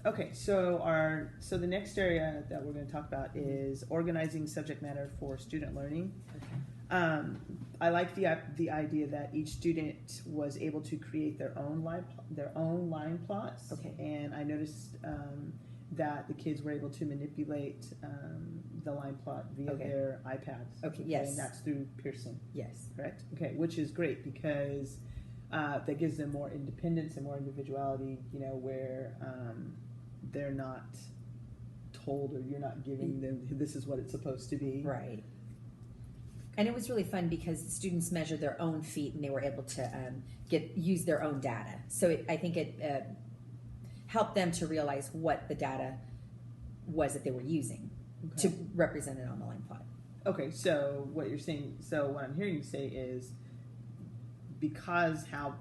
Okay, so the next area that we're going to talk about is organizing subject matter for student learning. I like the idea that each student was able to create their own line plots. Okay. And I noticed that the kids were able to manipulate the line plot via Okay. their iPads. Okay, yes. And that's through Pearson. Yes. Correct. Okay, which is great because that gives them more independence and more individuality. You know, where they're not told or you're not giving them this is what it's supposed to be. Right. And it was really fun because the students measured their own feet and they were able to use their own data. So I think it helped them to realize what the data was that they were using to represent it on the line plot. Okay, so what you're saying, so what I'm hearing you say is because how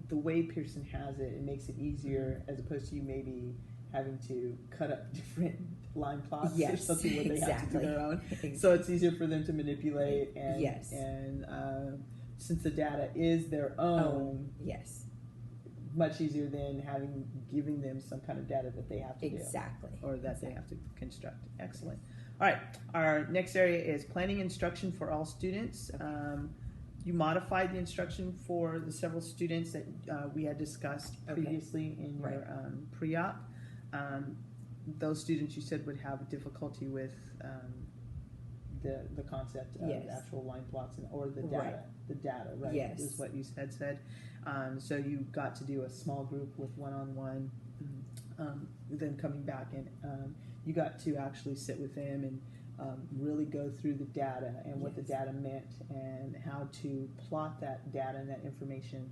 the way Pearson has it, it makes it easier as opposed to you maybe having to cut up different line plots or something where they have to do their own. So it's easier for them to manipulate and since the data is their own, much easier than giving them some kind of data that they have to do. Or that they have to construct. Excellent. All right, our next area is planning instruction for all students. You modified the instruction for the several students that we had discussed previously in your pre-op. Those students you said would have difficulty with the concept of actual line plots or the data. The data, right? Is what you had said. So you got to do a small group with one-on-one. Then coming back and you got to actually sit with them and really go through the data and what the data meant and how to plot that data and that information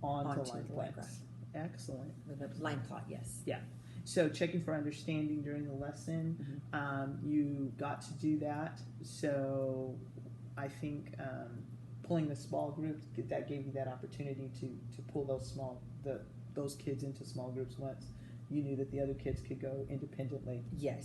onto line plots. Excellent. With a line plot, yes. Yeah. So checking for understanding during the lesson, you got to do that. So I think pulling the small group, that gave you that opportunity to pull those kids into small groups once you knew that the other kids could go independently. Yes.